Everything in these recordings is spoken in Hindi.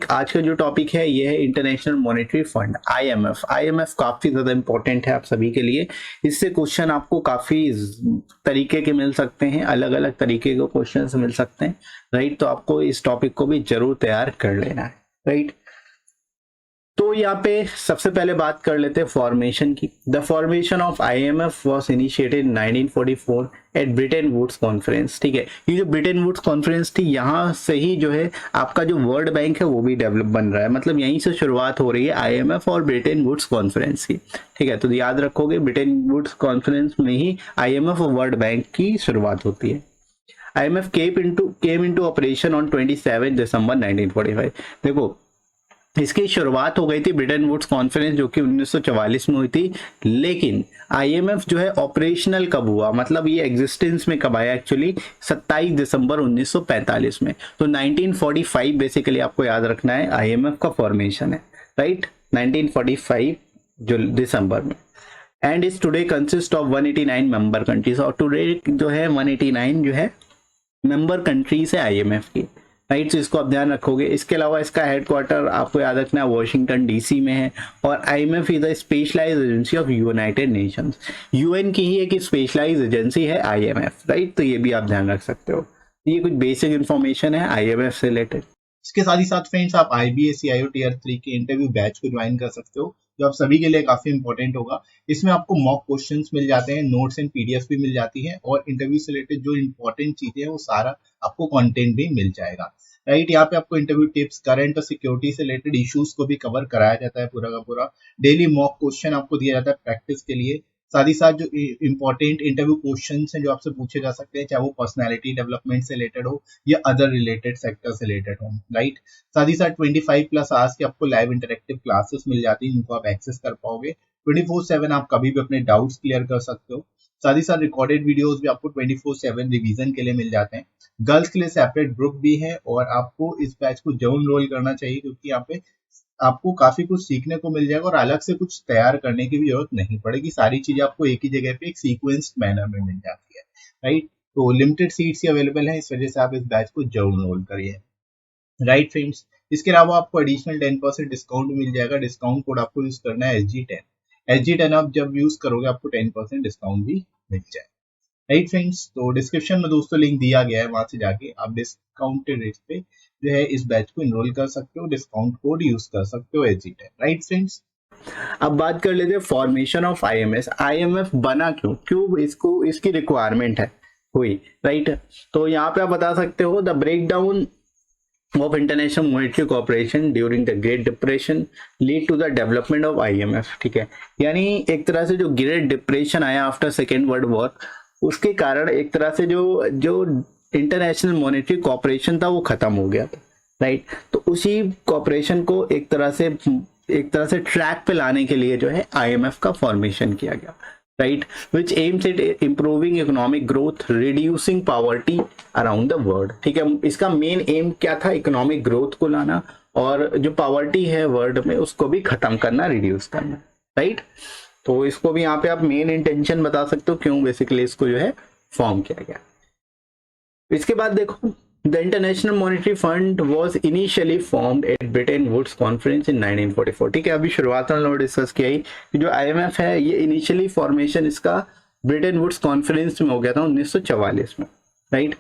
आज का जो टॉपिक है ये है international monetary fund IMF. IMF काफी ज्यादा इंपॉर्टेंट है आप सभी के लिए। इससे क्वेश्चन आपको काफी तरीके के मिल सकते हैं, अलग अलग तरीके के क्वेश्चन मिल सकते हैं, राइट। तो आपको इस टॉपिक को भी जरूर तैयार कर लेना है, राइट। तो यहाँ पे सबसे पहले बात कर लेते हैं फॉर्मेशन की। The formation of IMF was initiated 1944 at Bretton Woods conference. ठीक है, ये जो ब्रिटेन वुड्स कॉन्फ्रेंस थी, यहाँ से ही जो है आपका जो वर्ल्ड बैंक है वो भी डेवलप बन रहा है, मतलब यहीं से शुरुआत हो रही है आईएमएफ और ब्रिटेन वुड्स कॉन्फ्रेंस की। ठीक है, तो याद रखोगे ब्रिटेन वुड्स कॉन्फ्रेंस में ही आईएमएफ और वर्ल्ड बैंक की शुरुआत होती है। IMF came into operation on 27 दिसंबर 1945। देखो, इसकी शुरुआत हो गई थी ब्रिटेन वुड्स कॉन्फ्रेंस जो कि 1944 में हुई थी, लेकिन आईएमएफ जो है ऑपरेशनल कब हुआ, मतलब ये एग्जिस्टेंस में कब आया एक्चुअली 27 दिसंबर 1945 में। तो 1945 बेसिकली आपको याद रखना है आईएमएफ का फॉर्मेशन है, राइट, 1945 जो दिसंबर में। And is today consist of 189 member countries, और टुडे जो है 189 जो है मेंबर कंट्रीज है आईएमएफ की, राइट। तो इसको आप ध्यान रखोगे। इसके अलावा इसका हेडक्वार्टर आपको याद रखना है वॉशिंगटन डीसी में है, और IMF is a specialised agency of United Nations. UN की ही एक स्पेशलाइज्ड एजेंसी है आईएमएफ, राइट। तो ये भी आप ध्यान रख सकते हो। ये कुछ बेसिक इन्फॉर्मेशन है आईएमएफ से रिलेटेड। इसके साथ ही साथ फ्रेंड्स आप IBA-CIO टियर 3 के इंटरव्यू बैच को ज्वाइन कर सकते हो, जो आप सभी के लिए काफी इंपॉर्टेंट होगा। इसमें आपको मॉक क्वेश्चंस मिल जाते हैं, नोट्स एंड PDF भी मिल जाती है, और इंटरव्यू से रिलेटेड जो इंपॉर्टेंट चीजें हैं वो सारा आपको कंटेंट भी मिल जाएगा, राइट। यहाँ पे आपको इंटरव्यू टिप्स, करंट और सिक्योरिटी से रिलेटेड इश्यूज को भी कवर कराया जाता है पूरा का पूरा। डेली मॉक क्वेश्चन आपको दिया जाता है प्रैक्टिस के लिए। साथ ही साथ जो इंपॉर्टेंट इंटरव्यू क्वेश्चंस हैं जो आपसे पूछे जा सकते हैं, चाहे वो पर्सनालिटी डेवलपमेंट से रिलेटेड हो या अदर रिलेटेड सेक्टर से रिलेटेड हो, राइट। साथ ही साथ 25+ आवर्स की आपको लाइव इंटरेक्टिव क्लासेस मिल जाती हैं जिनको आप एक्सेस कर पाओगे। 24/7 आप कभी भी अपने डाउट्स क्लियर कर सकते हो। साथ ही साथ रिकॉर्डेड वीडियोस भी आपको 24/7 रिवीजन के लिए मिल जाते हैं। गर्ल्स के लिए सेपरेट ग्रुप भी है, और आपको इस बैच को जरूर एनरोल करना चाहिए, क्योंकि यहाँ पे आपको काफी कुछ सीखने को मिल जाएगा और अलग से कुछ तैयार करने की भी जरूरत नहीं पड़ेगी। सारी चीजें आपको एक ही जगह पे एक सीक्वेंस्ड मैनर में मिल जाती है, राइट। तो लिमिटेड सीट्स ही अवेलेबल है, इस वजह से आप इस बैच को जरूर एनरोल करिए, राइट फ्रेंड्स। इसके अलावा आपको एडिशनल 10% डिस्काउंट मिल जाएगा। डिस्काउंट कोड आपको यूज करना है SG10 आप जब यूज करोगे आपको 10% डिस्काउंट भी मिल जाएगा, राइट फ्रेंड्स। तो डिस्क्रिप्शन में दोस्तों लिंक दिया गया है, वहां से जाके आप डिस्काउंटेड रेट पे जो है इस बैच को एनरोल कर सकते हो, डिस्काउंट कोड यूज कर सकते हो SG10, राइट फ्रेंड्स। अब बात कर लेते हैं फॉर्मेशन ऑफ आईएमएफ। आईएमएफ बना क्यों इसको, इसकी रिक्वायरमेंट है हुई, राइट। तो यहाँ पे आप बता सकते हो the breakdown of international monetary cooperation during the great depression lead to the development of IMF। ठीक है, यानी एक तरह से जो ग्रेट डिप्रेशन आया आफ्टर सेकेंड वर्ल्ड वॉर, उसके कारण एक तरह से जो इंटरनेशनल मॉनेटरी कॉपरेशन था वो खत्म हो गया था, राइट। तो उसी कॉपरेशन को एक तरह से ट्रैक पे लाने के लिए जो है आईएमएफ का फॉर्मेशन किया गया, right, which aims at improving economic growth, reducing poverty around the world। ठीक है, इसका मेन एम क्या था, इकोनॉमिक ग्रोथ को लाना और जो पावर्टी है वर्ल्ड में उसको भी खत्म करना, रिड्यूस करना, राइट। तो इसको भी यहाँ पे आप मेन इंटेंशन बता सकते हो क्यों बेसिकली इसको जो है फॉर्म किया गया। इसके बाद देखो, The International Monetary Fund was initially formed at Bretton Woods Conference in 1944। ठीक है, अभी शुरुआत में लोग डिस्कस किया ही कि जो IMF है ये इनिशियली फॉर्मेशन इसका ब्रिटेन वुड्स कॉन्फ्रेंस में हो गया था 1944 में, right.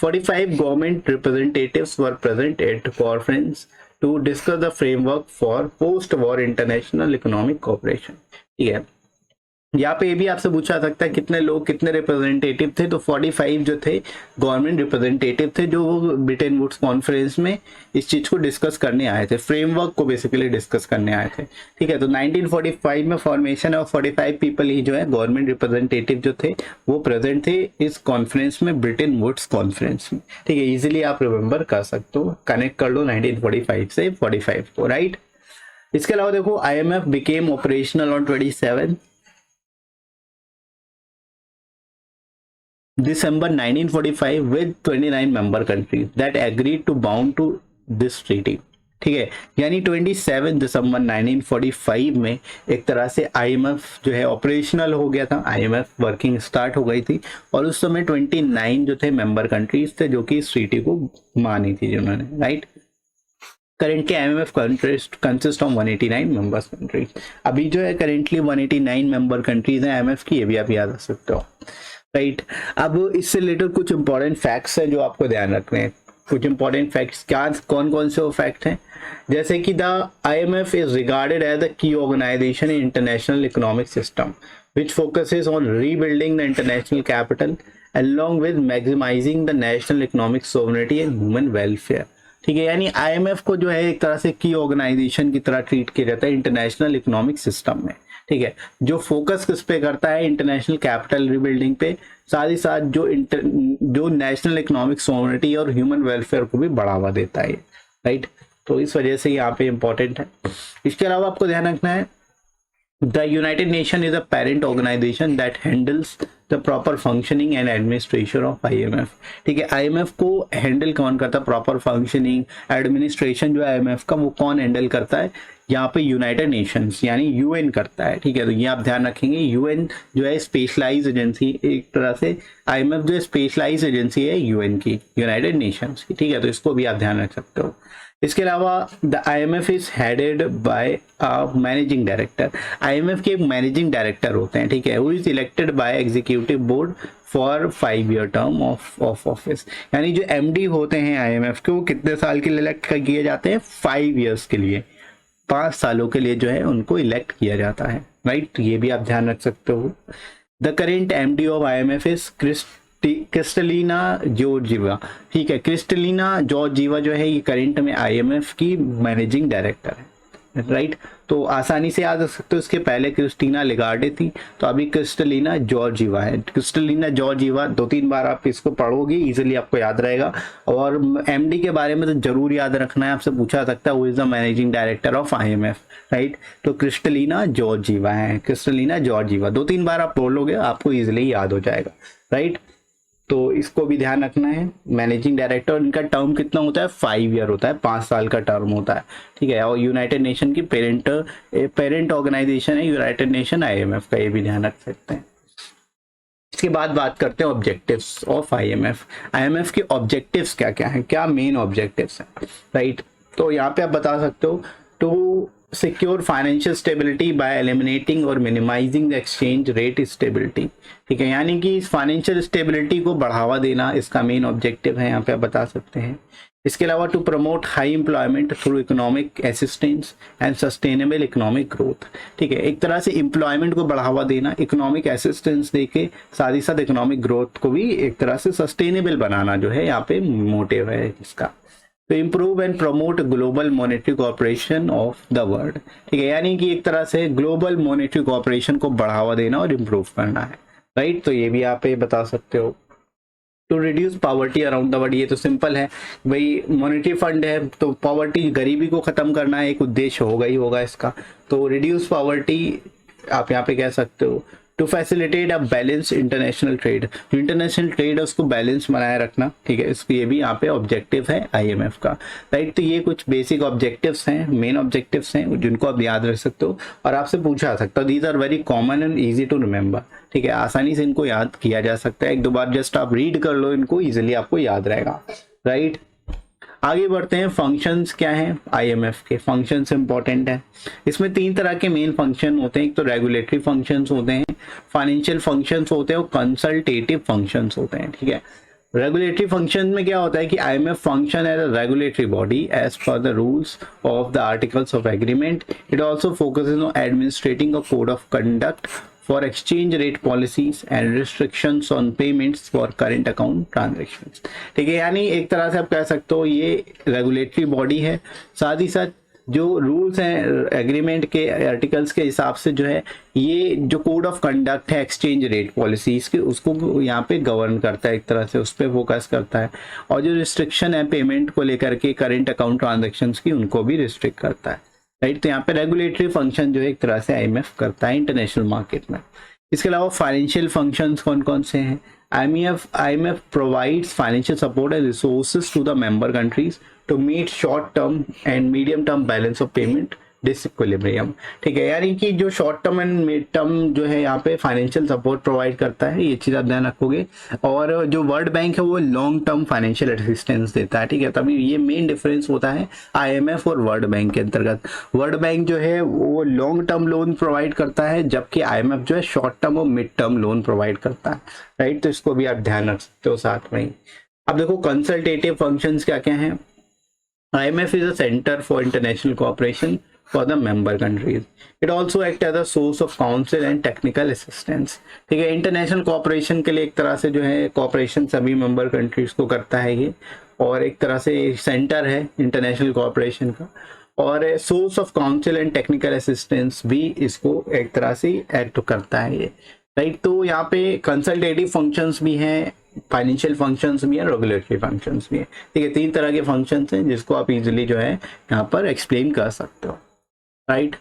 45 government representatives were present at conference to discuss the framework for post war international economic cooperation. ठीक है, यहाँ पे भी आपसे पूछा सकता है कितने लोग, कितने रिप्रेजेंटेटिव थे। तो 45 जो थे गवर्नमेंट रिप्रेजेंटेटिव थे जो वो ब्रिटेन वुड्स कॉन्फ्रेंस में इस चीज को डिस्कस करने आए थे, फ्रेमवर्क को बेसिकली डिस्कस करने आए थे। ठीक है, तो 1945 में फॉर्मेशन है और 45 पीपल ही जो है गवर्नमेंट रिप्रेजेंटेटिव जो थे वो प्रेजेंट थे इस कॉन्फ्रेंस में, ब्रिटेन वुड्स कॉन्फ्रेंस में। ठीक है, इजिली आप रिमेंबर कर सकते हो, कनेक्ट कर लो 1945 से 45 को, राइट। इसके अलावा देखो, IMF became operational on 27 December 1945 with 29 member countries that agreed to bound to this treaty। ठीक है, यानी 27 दिसंबर 1945 में एक तरह से IMF जो है ऑपरेशनल हो गया था, IMF वर्किंग स्टार्ट हो गई थी, और उस समय 29 जो थे मेंबर कंट्रीज थे जो कि इस ट्रीटी को मानी थी जिन्होंने, right. Currently IMF consist of 189 members countries. अभी जो है करेंटली 189 मेंबर कंट्रीज हैं IMF की, ये भी आप याद रख सकते हो, राइट। अब इससे रिलेटेड कुछ इंपॉर्टेंट फैक्ट्स हैं जो आपको ध्यान रखने हैं। कुछ इंपॉर्टेंट फैक्ट्स क्या, कौन कौन से वो फैक्ट हैं, जैसे कि the IMF is regarded as the key organisation in international economic system which focuses on rebuilding the international capital along with maximizing the national economic sovereignty and human welfare। ठीक है, यानी IMF को जो है एक तरह से की ऑर्गेनाइजेशन की तरह ट्रीट किया जाता है इंटरनेशनल इकोनॉमिक सिस्टम में। ठीक है, जो फोकस किस पे करता है, इंटरनेशनल कैपिटल रिबिल्डिंग पे, साथ ही साथ जो नेशनल इकोनॉमिक सोवरेनिटी और ह्यूमन वेलफेयर को भी बढ़ावा देता है, राइट। तो इस वजह से यहाँ पे इंपॉर्टेंट है। इसके अलावा आपको ध्यान रखना है The United Nations is a parent organization that handles the proper functioning and administration of IMF। ठीक है, IMF को हैंडल कौन करता है, प्रॉपर फंक्शनिंग एडमिनिस्ट्रेशन जो है IMF का वो कौन हैंडल करता है, यहाँ पे यूनाइटेड नेशंस यानी UN करता है। ठीक है, तो ये आप ध्यान रखेंगे, UN जो है स्पेशलाइज एजेंसी, एक तरह से IMF जो स्पेशलाइज एजेंसी है UN की, यूनाइटेड नेशंस की। ठीक है, तो इसको भी आप ध्यान रख सकते हो। इसके अलावा the IMF is headed by managing director. IMF के एक मैनेजिंग डायरेक्टर होते हैं, ठीक है, वो is elected by executive board for 5-year term of office. यानी जो MD होते हैं IMF के, वो कितने साल के लिए इलेक्ट किए जाते हैं, 5 years के लिए, 5 सालों के लिए जो है उनको इलेक्ट किया जाता है, राइट। ये भी आप ध्यान रख सकते हो। The current MD of IMF is Kristalina Georgieva. ठीक है, क्रिस्टलिना जॉर्जिवा जो है ये करंट में IMF की मैनेजिंग डायरेक्टर है, राइट। तो आसानी से याद रख सकते हो, इसके पहले क्रिस्टीना लिगार्डे थी, तो अभी क्रिस्टलिना जॉर्जिवा है। क्रिस्टलिना जॉर्जिवा 2-3 बार आप इसको पढ़ोगे, इजीली आपको याद रहेगा। और MD के बारे में तो जरूर याद रखना है, आपसे पूछा सकता है वो is the managing director of IMF, right. तो क्रिस्टलिना जॉर्जिवा है, क्रिस्टलिना जॉर्जिवा 2-3 बार आप बोलोगे आपको इजीली याद हो जाएगा, राइट। तो इसको भी ध्यान रखना है। मैनेजिंग डायरेक्टर, इनका टर्म कितना होता है, 5 year होता है, 5 साल का टर्म होता है। ठीक है, और यूनाइटेड नेशन की पेरेंट ऑर्गेनाइजेशन है यूनाइटेड नेशन IMF का, ये भी ध्यान रख सकते हैं। इसके बाद बात करते हैं ऑब्जेक्टिव्स ऑफ IMF। IMF के ऑब्जेक्टिव्स क्या क्या हैं, क्या मेन ऑब्जेक्टिव्स हैं, राइट। तो यहाँ पे आप बता सकते हो, to secure financial stability by eliminating और minimising the exchange rate stability. ठीक है, यानी कि इस फाइनेंशियल स्टेबिलिटी को बढ़ावा देना इसका मेन ऑब्जेक्टिव है, यहाँ पे आप बता सकते हैं। इसके अलावा to promote high employment through economic assistance and sustainable economic growth. ठीक है, एक तरह से एम्प्लॉयमेंट को बढ़ावा देना, इकोनॉमिक असिस्टेंस देके साथ ही साथ इकोनॉमिक ग्रोथ को भी एक तरह से सस्टेनेबल बनाना जो है यहाँ पे मोटिव है इसका। तो improve and promote global monetary cooperation of the world. ठीक है, यानी कि एक तरह से ग्लोबल मॉनेटरी कोऑपरेशन को बढ़ावा देना और इम्प्रूव करना है, राइट। तो ये भी आप बता सकते हो। To reduce poverty around the world, ये तो सिंपल है भाई, मॉनेटरी फंड है तो पॉवर्टी, गरीबी को खत्म करना एक उद्देश्य होगा ही होगा इसका। तो रिड्यूस पॉवर्टी आप यहाँ पे कह सकते हो। To facilitate a balance international trade, जो इंटरनेशनल ट्रेड है उसको बैलेंस बनाए रखना। ठीक है, इसको ये भी यहाँ पे ऑब्जेक्टिव है IMF का, राइट। तो ये कुछ बेसिक ऑब्जेक्टिव्स हैं, मेन ऑब्जेक्टिव्स हैं जिनको आप याद रख सकते हो और आपसे पूछा सकता हो। These are very common and easy to remember. ठीक है, आसानी से इनको याद किया जा सकता है, 1-2 बार जस्ट आप रीड कर लो इनको, ईजिली आपको याद रहेगा, राइट। आगे बढ़ते हैं, फंक्शंस क्या हैं IMF के, फंक्शंस इंपॉर्टेंट है। इसमें 3 तरह के मेन फंक्शन होते हैं, एक तो रेगुलेटरी फंक्शंस होते हैं, फाइनेंशियल फंक्शंस होते हैं और कंसल्टेटिव फंक्शंस होते हैं। ठीक है, रेगुलेटरी फंक्शन में क्या होता है कि IMF function as a regulatory body as per the rules of the articles of agreement. It also focuses on administrating a code of conduct for exchange rate policies and restrictions on payments for current account transactions। ठीक है, यानी एक तरह से आप कह सकते हो ये रेगुलेटरी बॉडी है, साथ ही साथ जो रूल्स हैं एग्रीमेंट के आर्टिकल्स के हिसाब से जो है ये जो कोड ऑफ कंडक्ट है एक्सचेंज रेट पॉलिसीज के, उसको यहाँ पे गवर्न करता है, एक तरह से उस पर फोकस करता है। और जो रिस्ट्रिक्शन है पेमेंट को लेकर के करेंट अकाउंट ट्रांजेक्शन्स की, उनको भी रिस्ट्रिक्ट करता है, राइट। तो यहाँ पे रेगुलेटरी फंक्शन जो है एक तरह से IMF करता है इंटरनेशनल मार्केट में। इसके अलावा फाइनेंशियल फंक्शंस कौन कौन से हैं, IMF provides financial support and resources to the member countries to meet short term and medium term balance of payment disequilibrium. ठीक है, यानी कि जो short term and mid term जो है यहाँ पे फाइनेंशियल सपोर्ट प्रोवाइड करता है, ये चीज़ आप ध्यान रखोगे। और जो वर्ल्ड बैंक है वो लॉन्ग टर्म फाइनेंशियल असिस्टेंस देता है। ठीक है, तभी ये मेन डिफरेंस होता है IMF और वर्ल्ड बैंक के अंतर्गत। वर्ल्ड बैंक जो है वो लॉन्ग टर्म लोन प्रोवाइड करता है, जबकि IMF जो है शॉर्ट टर्म और मिड टर्म लोन प्रोवाइड करता है। राइट, तो इसको भी आप ध्यान रख सकते हो साथ में ही। अब देखो कंसल्टेटिव फंक्शंस क्या क्या हैं। IMF is a center for international cooperation for the member countries. It also acts as a source of counsel and technical assistance. ठीक है, इंटरनेशनल कोऑपरेशन के लिए एक तरह से जो है कोऑपरेशन सभी मेंबर कंट्रीज को करता है ये, और एक तरह से सेंटर है इंटरनेशनल कोऑपरेशन का, और source of council and technical assistance भी इसको एक तरह से एक्ट करता है ये। राइट, तो यहाँ पे कंसल्टेटिव फंक्शंस भी हैं, फाइनेंशियल फंक्शंस भी हैं, रेगुलेटरी फंक्शंस भी हैं। ठीक है, 3 तरह के फंक्शंस हैं जिसको आप इजीली जो है यहाँ पर एक्सप्लेन कर सकते हो। राइट,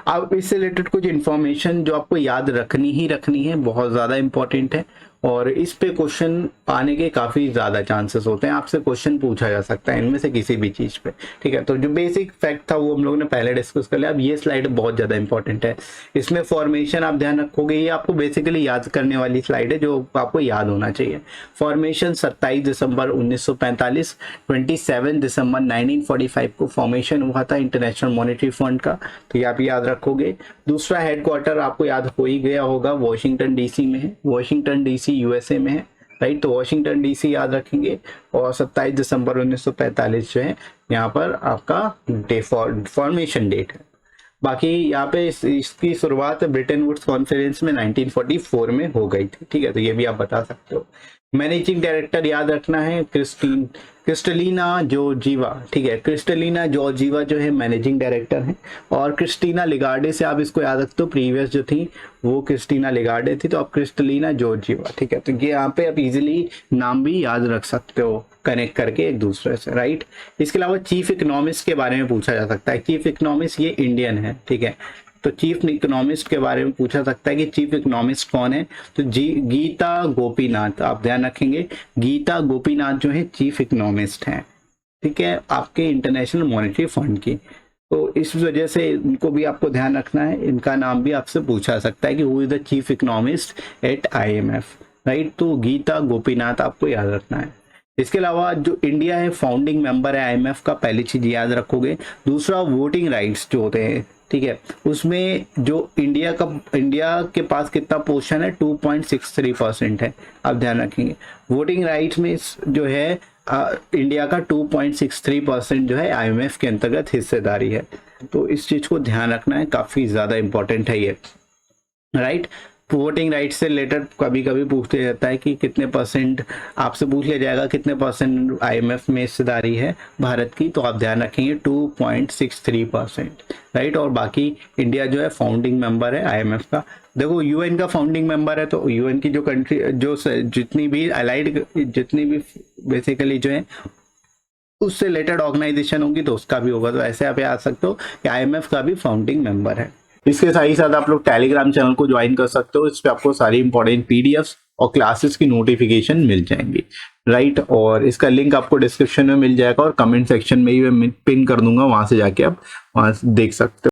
अब इससे रिलेटेड कुछ इन्फॉर्मेशन जो आपको याद रखनी ही रखनी है, बहुत ज़्यादा इंपॉर्टेंट है, और इस पे क्वेश्चन आने के काफ़ी ज़्यादा चांसेस होते हैं। आपसे क्वेश्चन पूछा जा सकता है इनमें से किसी भी चीज़ पे। ठीक है, तो जो बेसिक फैक्ट था वो हम लोगों ने पहले डिस्कस कर लिया। अब ये स्लाइड बहुत ज़्यादा इंपॉर्टेंट है, इसमें फॉर्मेशन आप ध्यान रखोगे, ये आपको बेसिकली याद करने वाली स्लाइड है जो आपको याद होना चाहिए। फॉर्मेशन 27 दिसंबर 1945, 27 दिसंबर 1945 को फॉर्मेशन हुआ था इंटरनेशनल मॉनेटरी फंड का, तो ये आप याद रखोगे। दूसरा हेडक्वार्टर आपको याद हो ही गया होगा, वॉशिंगटन DC में है, वॉशिंगटन DC USA में है। राइट, तो वॉशिंगटन DC याद रखेंगे, और 27 दिसंबर 1945 जो है यहाँ पर आपका फॉर्मेशन डेट है। बाकी यहाँ पे इसकी शुरुआत ब्रिटेन वुड्स कॉन्फ्रेंस में 1944 में हो गई थी। ठीक है, तो ये भी आप बता सकते हो। मैनेजिंग डायरेक्टर याद रखना है क्रिस्टलिना जॉर्जिवा। ठीक है, क्रिस्टलिना जॉर्जिवा जो है मैनेजिंग डायरेक्टर हैं, और क्रिस्टीना लिगार्डे से आप इसको याद रखते हो, प्रीवियस जो थी वो क्रिस्टीना लिगार्डे थी, तो अब क्रिस्टलिना जॉर्जिवा। ठीक है, तो ये यहाँ पे आप इजीली नाम भी याद रख सकते हो कनेक्ट करके एक दूसरे से। राइट, इसके अलावा चीफ इकोनॉमिस्ट के बारे में पूछा जा सकता है। चीफ इकोनॉमिस्ट ये इंडियन है। ठीक है, तो चीफ इकोनॉमिस्ट के बारे में पूछा सकता है कि चीफ इकोनॉमिस्ट कौन है, तो गीता गोपीनाथ। आप ध्यान रखेंगे, गीता गोपीनाथ जो है चीफ इकोनॉमिस्ट हैं। ठीक है, आपके इंटरनेशनल मॉनेटरी फंड की, तो इस वजह से इनको भी आपको ध्यान रखना है। इनका नाम भी आपसे पूछा सकता है कि who is the chief economist at IMF। Right, तो गीता गोपीनाथ आपको याद रखना है। इसके अलावा जो इंडिया है फाउंडिंग मेंबर है IMF का, पहली चीज याद रखोगे। दूसरा वोटिंग राइट्स जो होते हैं, ठीक है, उसमें जो इंडिया के पास कितना पोर्शन है, 2.63% है। आप ध्यान रखेंगे, वोटिंग राइट्स में जो है इंडिया का 2.63% जो है IMF के अंतर्गत हिस्सेदारी है। तो इस चीज को ध्यान रखना है, काफी ज्यादा इंपॉर्टेंट है ये। राइट, वोटिंग राइट से रिलेटेड कभी कभी पूछते जाता है कि कितने परसेंट, आपसे पूछ लिया जाएगा कितने परसेंट IMF में हिस्सेदारी है भारत की, तो आप ध्यान रखेंगे 2.63%। राइट, और बाकी इंडिया जो है फाउंडिंग मेंबर है IMF का। देखो UN का फाउंडिंग मेंबर है, तो UN की जो कंट्री जो जितनी भी अलाइड जितनी भी बेसिकली जो है उससे रिलेटेड ऑर्गेनाइजेशन होगी तो उसका भी होगा। तो ऐसे आप याद सकते हो कि IMF का भी फाउंडिंग मेंबर है। इसके साथ ही साथ आप लोग टेलीग्राम चैनल को ज्वाइन कर सकते हो, इस पे आपको सारी इंपॉर्टेंट PDFs और क्लासेस की नोटिफिकेशन मिल जाएंगी। राइट, और इसका लिंक आपको डिस्क्रिप्शन में मिल जाएगा, और कमेंट सेक्शन में ही मैं पिन कर दूंगा, वहां से जाके आप वहां देख सकते हो।